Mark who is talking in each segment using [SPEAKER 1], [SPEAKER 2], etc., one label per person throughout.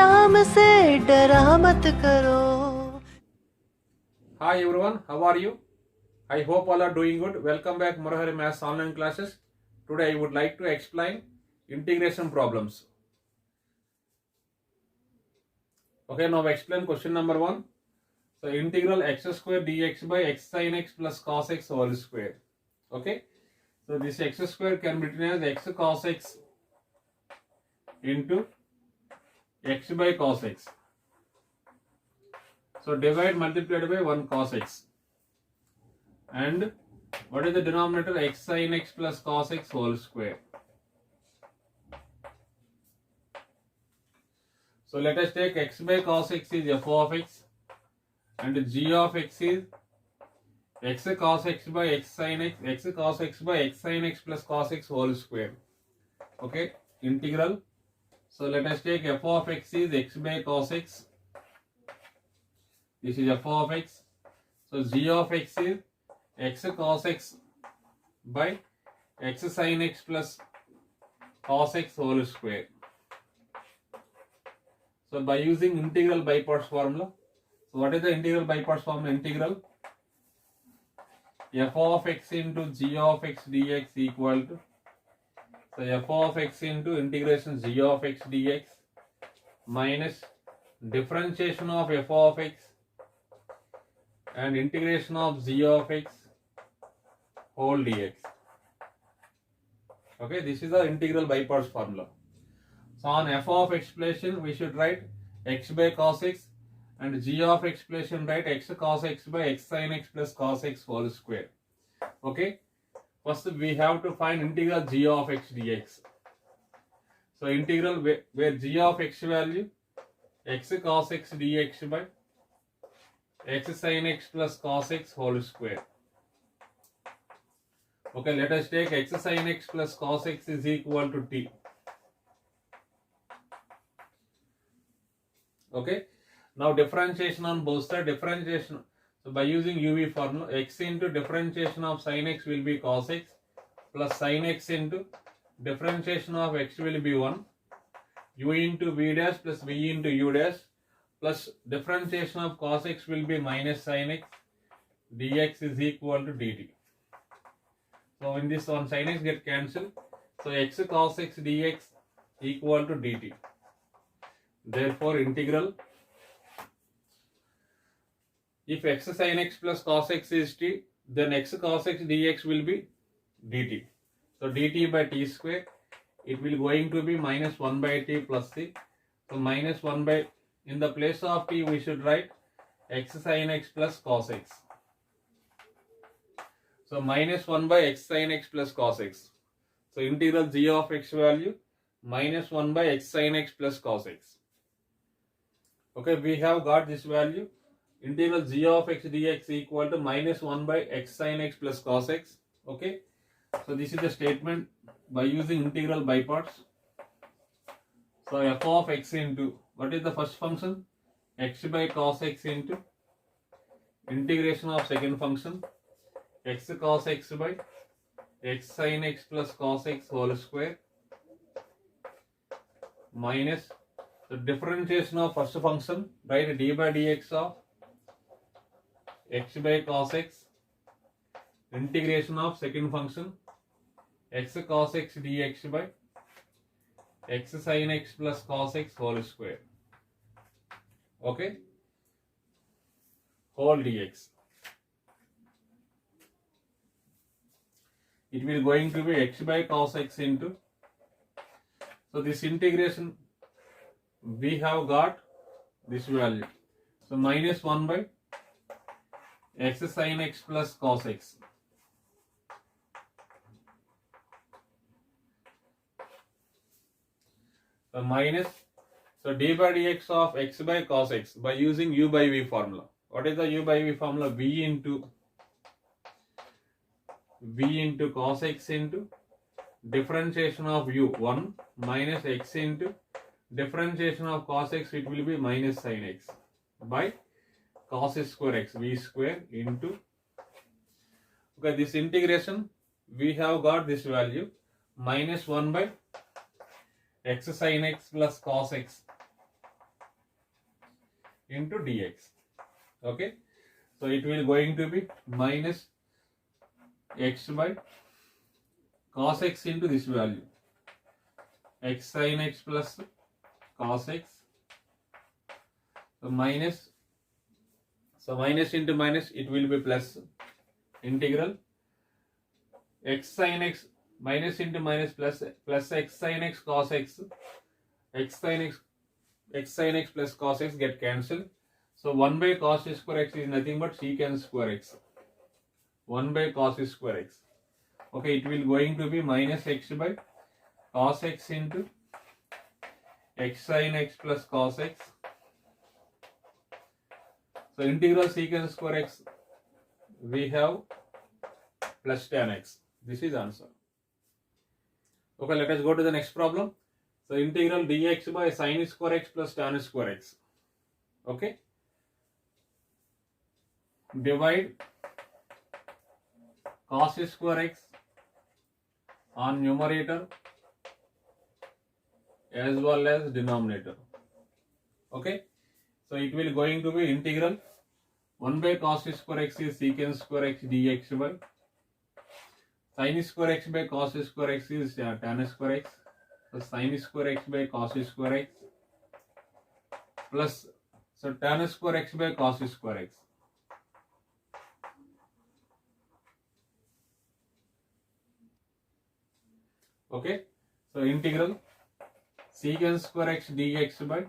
[SPEAKER 1] नाम से डरा मत करो.
[SPEAKER 2] Hi everyone, how are you? I hope all are doing good. Welcome back Murahari Maths online classes. Today I would like to explain integration problems. Okay, now explain question number 1. So integral x square dx by x sin x plus cos x whole square. Okay, so this x square can be written as x cos x into x by cos x. So divide multiplied by 1 cos x. And what is the denominator? X sin x plus cos x whole square. So let us take x by cos x is f of x and g of x is x cos x by x sin x, x cos x by x sin x plus cos x whole square. Okay, integral. So let us take f of x is x by cos x. This is f of x. So g of x is x cos x by x sin x plus cos x whole square. So by using integral by parts formula. So what is the integral by parts formula? Integral f of x into g of x dx equal to, so f of x into integration g of x dx minus differentiation of f of x and integration of g of x whole dx. Okay, this is the integral by parts formula. So on f of expression we should write x by cos x and g of expression write x cos x by x sin x plus cos x whole square. Okay, first we have to find integral g of x dx. So integral where g of x value x cos x dx by x sin x plus cos x whole square. Okay, let us take x sin x plus cos x is equal to t. Okay, now differentiation on both sides. Differentiation, so by using UV formula, x into differentiation of sin x will be cos x plus sin x into differentiation of x will be 1, u into v dash plus v into u dash plus differentiation of cos x will be minus sin x dx is equal to dt. So in this one sin x get cancelled. So x cos x dx equal to dt. Therefore integral, if x sin x plus cos x is t, then x cos x dx will be dt. So dt by t square, it will going to be minus 1 by t plus c. So minus 1 by, in the place of t we should write x sin x plus cos x. So minus 1 by x sin x plus cos x. So integral g of x value minus 1 by x sin x plus cos x. Okay, we have got this value. Integral g of x dx equal to minus 1 by x sin x plus cos x. Okay, so this is the statement by using integral by parts. So f of x into, what is the first function? X by cos x into integration of second function x cos x by x sin x plus cos x whole square minus the differentiation of first function, right, d by dx of x by cos x integration of second function x cos x dx by x sin x plus cos x whole square. Okay, whole dx. It will going to be x by cos x into, so this integration we have got this value. So minus 1 by x sin x plus cos x. So minus, so d by dx of x by cos x by using u by v formula. What is the u by v formula? V into cos x into differentiation of u 1 minus x into differentiation of cos x, it will be minus sin x by cos square x v square into, okay, this integration we have got this value minus 1 by x sin x plus cos x into dx. Okay, so it will going to be minus x by cos x into this value, x sin x plus cos x. So minus into minus, it will be plus integral x sin x minus into minus plus x sin x cos x, x sin x plus cos x get cancelled. So 1 by cos square x is nothing but secant square x. 1 by cos square x. Okay, it will going to be minus x by cos x into x sin x plus cos x. So integral secant square x, we have plus tan x. This is answer. Okay, let us go to the next problem. So integral dx by sin square x plus tan square x. Okay, divide cos square x on numerator as well as denominator. Okay, so it will going to be integral 1 by cos square x is secant square x dx by sin square x by cos square x is tan square x. So sin square x by cos square x plus tan square x by cos square x. Okay, so integral secant square x dx by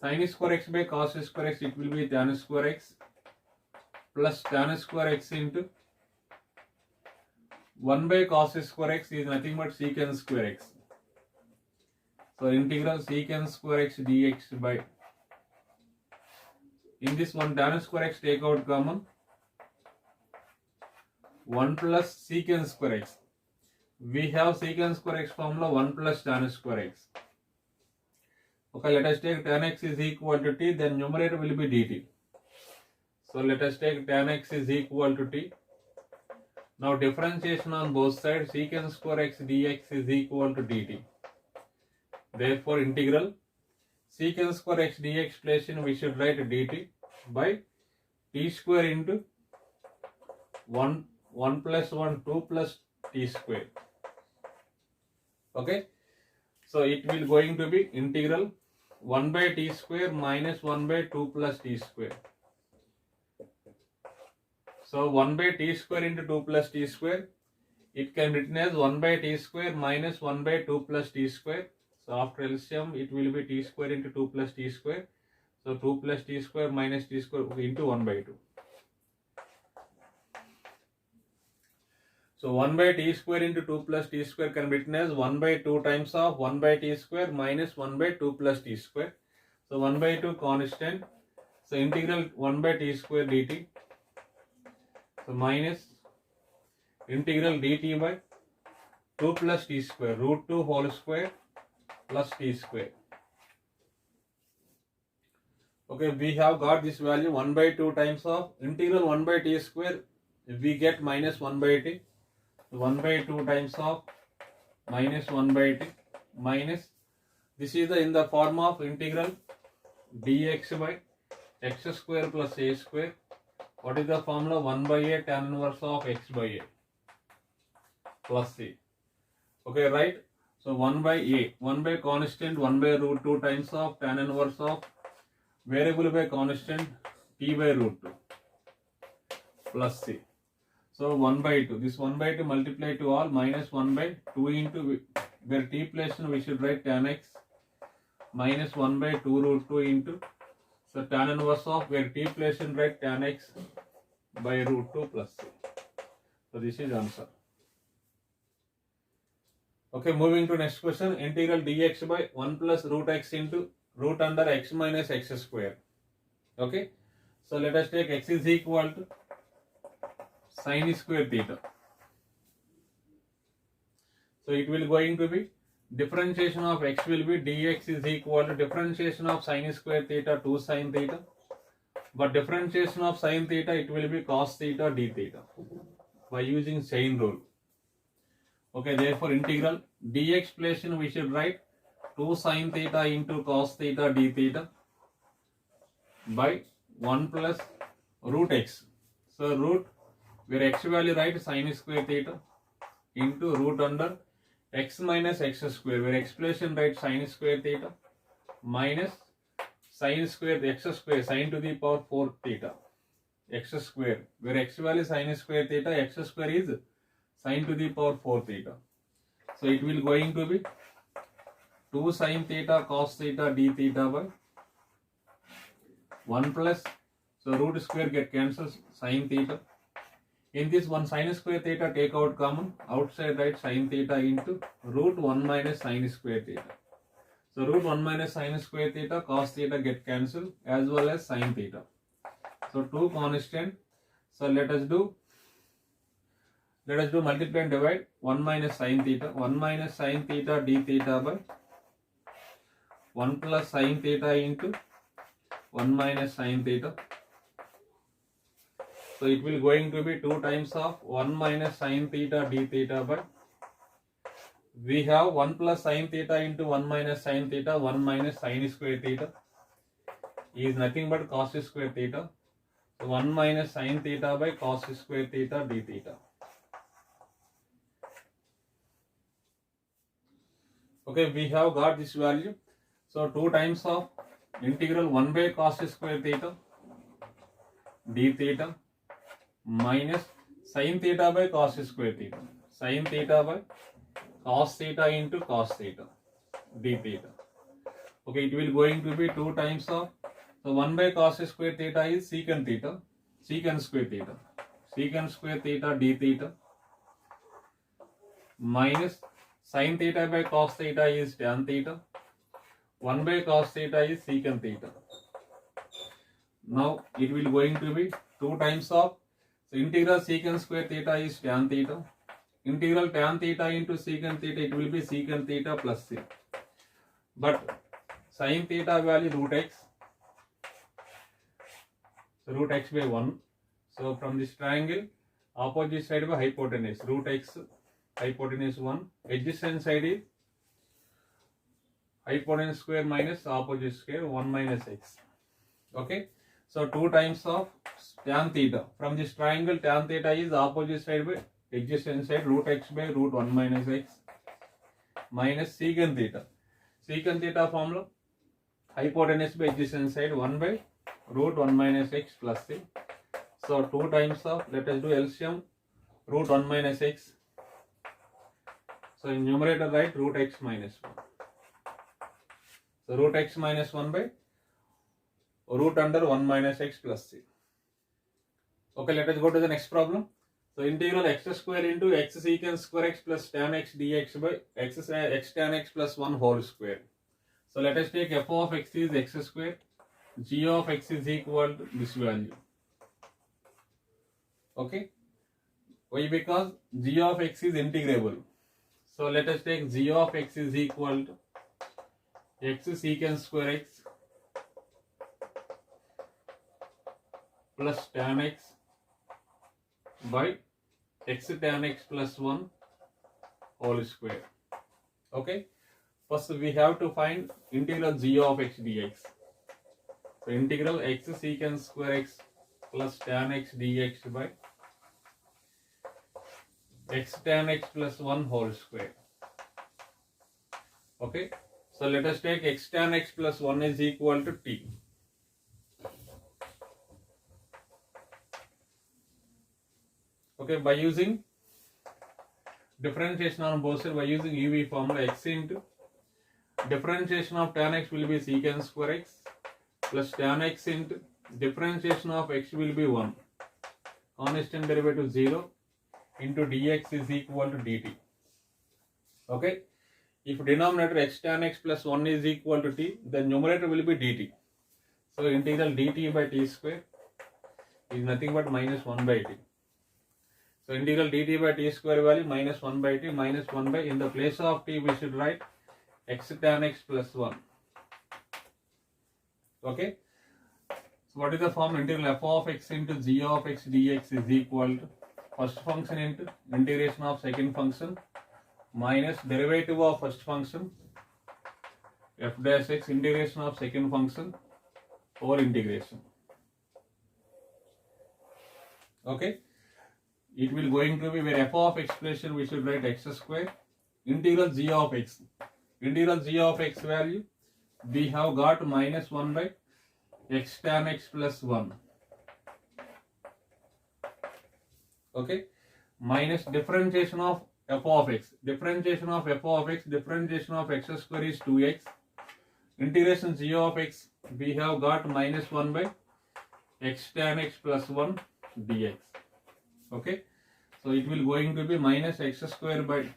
[SPEAKER 2] sin square x by cos square x, it will be tan square x plus tan square x into 1 by cos square x is nothing but secant square x. So integral secant square x dx by, in this one tan square x take out common, 1 plus secant square x. We have secant square x formula 1 plus tan square x. Okay, let us take tan x is equal to t, then numerator will be dt. So let us take tan x is equal to t. Now differentiation on both sides, secant square x dx is equal to dt. Therefore integral secant square x dx place in, we should write dt by t square into 1 plus 1 2 plus t square. Okay, so it will going to be integral 1 by t square minus 1 by 2 plus t square. So 1 by t square into 2 plus t square, it can be written as 1 by t square minus 1 by 2 plus t square. So after LCM, it will be t square into 2 plus t square. So 2 plus t square minus t square into 1 by 2. So 1 by t square into 2 plus t square can be written as 1 by 2 times of 1 by t square minus 1 by 2 plus t square. So 1 by 2 constant. So integral 1 by t square dt. So minus integral dt by 2 plus t square root 2 whole square plus t square. Okay, we have got this value 1 by 2 times of integral 1 by t square. We get minus 1 by t. 1 by 2 times of minus 1 by t minus, this is in the form of integral dx by x square plus a square. What is the formula? 1 by a tan inverse of x by a plus c. Okay, right? So 1 by a, 1 by constant, 1 by root 2 times of tan inverse of variable by constant t by root 2 plus c. So 1 by 2, this 1 by 2 multiply to all minus 1 by 2 into, where t place we should write tan x minus 1 by 2 root 2 into, so tan inverse of, where t place write tan x by root 2 plus c. So this is answer. Okay, moving to next question, integral dx by 1 plus root x into root under x minus x square. Okay, so let us take x is equal to sin square theta. So it will going to be differentiation of x will be dx is equal to differentiation of sin square theta 2 sin theta, but differentiation of sin theta, it will be cos theta d theta by using chain rule. Okay, therefore integral dx place in, we should write 2 sin theta into cos theta d theta by 1 plus root x. So root, where x value write sin square theta into root under x minus x square, where expression write sin square theta minus sin square x square sin to the power 4 theta x square, where x value sin square theta, x square is sin to the power 4 theta. So it will going to be 2 sin theta cos theta d theta by 1 plus, so root square get cancels, sin theta. In this one sin square theta take out common, outside write sin theta into root 1 minus sin square theta. So root 1 minus sin square theta cos theta get cancelled as well as sin theta. So 2 constant. So let us do multiply and divide 1 minus sin theta. 1 minus sin theta d theta by 1 plus sin theta into 1 minus sin theta. So it will going to be 2 times of 1 minus sin theta d theta by, we have 1 plus sin theta into 1 minus sin theta, 1 minus sin square theta is nothing but cos square theta. So 1 minus sin theta by cos square theta d theta. Okay, we have got this value. So 2 times of integral 1 by cos square theta d theta minus sin theta by cos square theta, sin theta by cos theta into cos theta d theta. Okay, it will going to be 2 times of, so 1 by cos square theta is secant theta, secant square theta, secant square theta d theta minus sin theta by cos theta is tan theta, 1 by cos theta is secant theta. Now it will going to be 2 times of, so integral secant square theta is tan theta, integral tan theta into secant theta, it will be secant theta plus c. But sin theta value root x, so root x by 1. So from this triangle, opposite side by hypotenuse, root x, hypotenuse 1, adjacent side is hypotenuse square minus opposite square 1 minus x. Okay, so 2 times of tan theta. From this triangle, tan theta is opposite side by adjacent side, root x by root 1 minus x minus secant theta. Secant theta formula, hypotenuse by adjacent side 1 by root 1 minus x plus c. So 2 times of, let us do LCM, root 1 minus x. So in numerator write root x minus 1. So root x minus 1 by root under 1 minus x plus c. Okay, let us go to the next problem. So integral x square into x secant square x plus tan x dx by x tan x plus 1 whole square. So let us take f of x is x square, g of x is equal to this value. Okay, why? Because g of x is integrable. So let us take g of x is equal to x secant square x plus tan x by x tan x plus 1 whole square. Okay, first we have to find integral g of x dx. So integral x secant square x plus tan x dx by x tan x plus 1 whole square. Okay, so let us take x tan x plus 1 is equal to t. Okay, by using differentiation on both sides, by using UV formula, x into differentiation of tan x will be secant square x plus tan x into differentiation of x will be 1, constant derivative 0 into dx is equal to dt. Okay, if denominator x tan x plus 1 is equal to t, then numerator will be dt. So integral dt by t square is nothing but minus 1 by t. So integral dt by t square value minus 1 by t, minus 1 by, in the place of t we should write x tan x plus 1. Okay, so what is the form? Integral f of x into g of x dx is equal to first function into integration of second function minus derivative of first function f dash x integration of second function over integration. Okay, it will going to be where f of expression we should write x square integral g of x. Integral g of x value we have got minus 1 by x tan x plus 1. Okay, minus differentiation of f of x. Differentiation of f of x, differentiation of x square is 2x. Integration g of x we have got minus 1 by x tan x plus 1 dx. Okay, so it will going to be minus x square by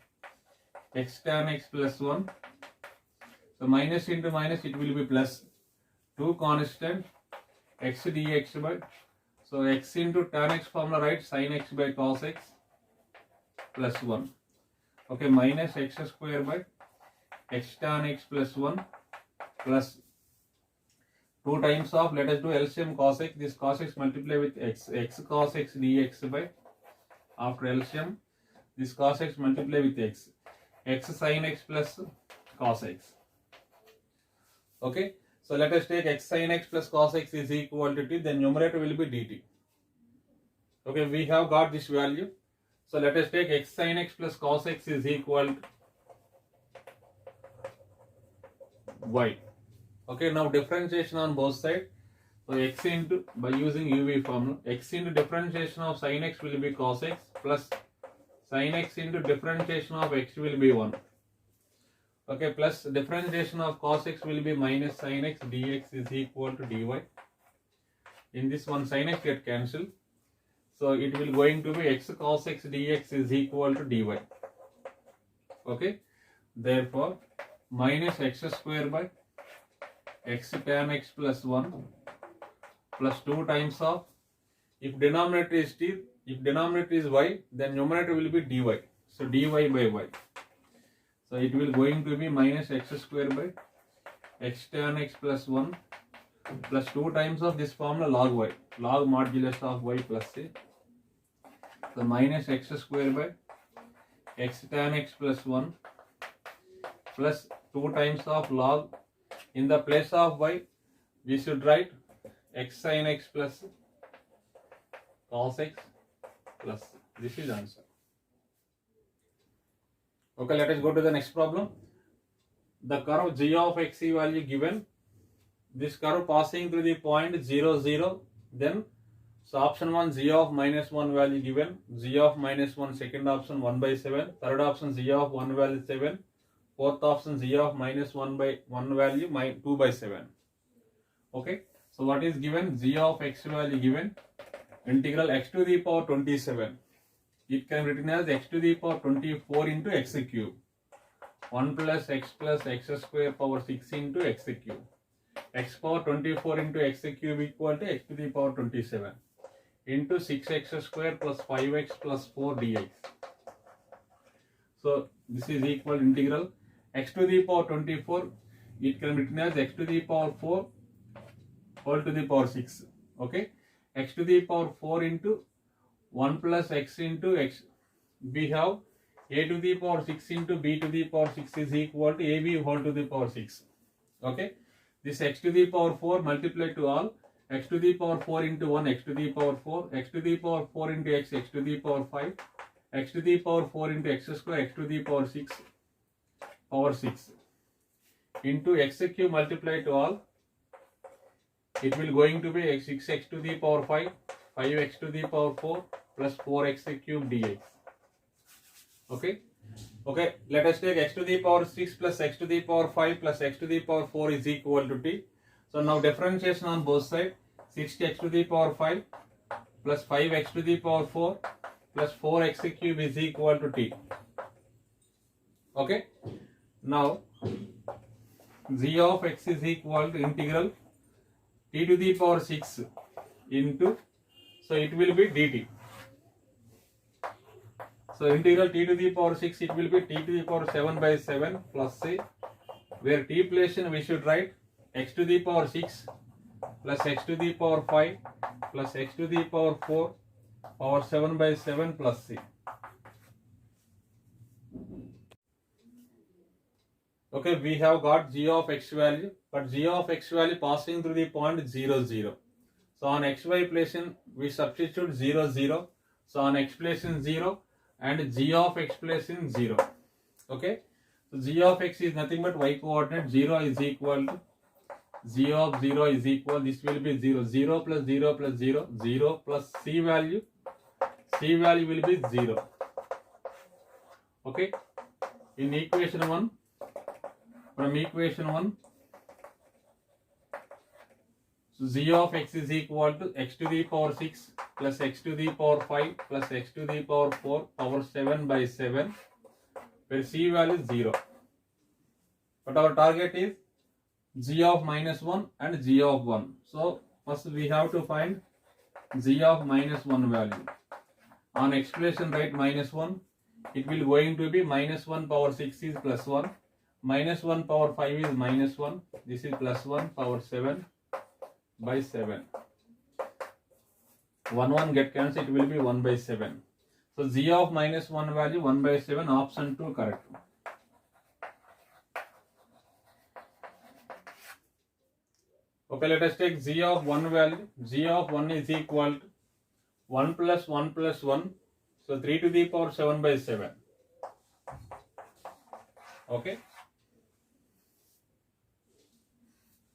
[SPEAKER 2] x tan x plus 1. So minus into minus it will be plus 2 constant x dx by, so x into tan x formula right, sin x by cos x plus 1. Okay, minus x square by x tan x plus 1 plus 2 times of, let us do LCM cos x, this cos x multiply with x, x cos x dx by, after LCM this cos x multiply with x, x sin x plus cos x. Okay, so let us take x sin x plus cos x is equal to t, then numerator will be dt. Okay, we have got this value. So let us take x sin x plus cos x is equal to y. Okay, now differentiation on both sides. So x into, by using UV formula, x into differentiation of sin x will be cos x plus sin x into differentiation of x will be 1. Okay, plus differentiation of cos x will be minus sin x dx is equal to dy. In this one sin x get cancelled. So it will going to be x cos x dx is equal to dy. Okay, therefore minus x square by x tan x plus 1 plus 2 times of, if denominator is t, if denominator is y, then numerator will be dy. So dy by y. So it will going to be minus x square by x tan x plus 1 plus 2 times of this formula log y, log modulus of y plus c. So minus x square by x tan x plus 1 plus 2 times of log, in the place of y we should write x sin x plus cos x plus, this is answer. Okay, let us go to the next problem. The curve g of xe value given, this curve passing through the point 0 0, then so option 1 g of minus 1 value given, g of minus 1, second option 1 by 7, third option g of 1 value 7, fourth option g of minus 1 by 1 value 2 by 7. Okay, so what is given? G of x value given, integral x to the power 27. It can be written as x to the power 24 into x cube. 1 plus x square power 6 into x cube. X power 24 into x cube equal to x to the power 27 into 6x square plus 5x plus 4 dx. So this is equal integral x to the power 24. It can be written as x to the power 4 whole to the power 6. Okay, x to the power 4 into 1 plus x into x, we have a to the power 6 into b to the power 6 is equal to ab whole to the power 6. Okay, this x to the power 4 multiplied to all, x to the power 4 into 1, x to the power 4, x to the power 4 into x, x to the power 5, x to the power 4 into x square, x to the power 6 into x cube multiplied to all, it will going to be 6x to the power 5, 5x to the power 4 plus 4x cube dx. Okay, okay, let us take x to the power 6 plus x to the power 5 plus x to the power 4 is equal to t. So now differentiation on both sides, 6x to the power 5 plus 5x to the power 4 plus 4x cube is equal to t. Okay, now g of x is equal to integral t to the power 6 into, so it will be dt. So integral t to the power 6, it will be t to the power 7 by 7 plus c, where t place we should write x to the power 6 plus x to the power 5 plus x to the power 4 power 7 by 7 plus c. Okay, we have got g of x value, but g of x value passing through the point 0, 0. So on xy plane we substitute 0, 0. So on x plane 0 and g of x plane 0. Okay, so g of x is nothing but y coordinate 0 is equal to g of 0 is equal, this will be 0, 0 plus 0 plus 0, 0 plus c value will be 0. Okay, in equation 1, from equation 1, so g of x is equal to x to the power 6 plus x to the power 5 plus x to the power 4 power 7 by 7, where c value is 0. But our target is g of minus 1 and g of 1. So first we have to find g of minus 1 value. On expression write minus 1, it will going to be minus 1 power 6 is plus 1, minus 1 power 5 is minus 1, this is plus 1 power 7 by 7. 1 get cancelled, it will be 1 by 7. So g of minus 1 value 1 by 7, option 2 correct. Okay, let us take g of 1 value. G of 1 is equal to 1 plus 1 plus 1. So 3 to the power 7 by 7. Okay.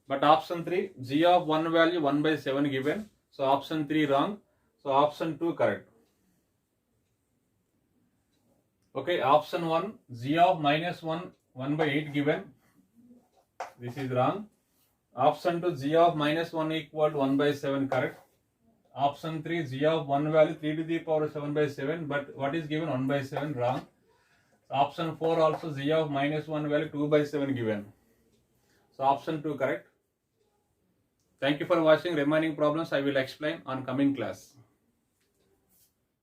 [SPEAKER 2] But option 3, g of 1 value 1 by 7 given. So option 3 wrong. So option 2 correct. Okay, option 1, g of minus 1 1 by 8 given. This is wrong. Option 2, g of minus 1 equal to 1 by 7 correct. Option 3, g of 1 value 3 to the power 7 by 7, but what is given 1 by 7 wrong. Option 4 also, g of minus 1 value 2 by 7 given. So option 2 correct. Thank you for watching. Remaining problems I will explain on coming class.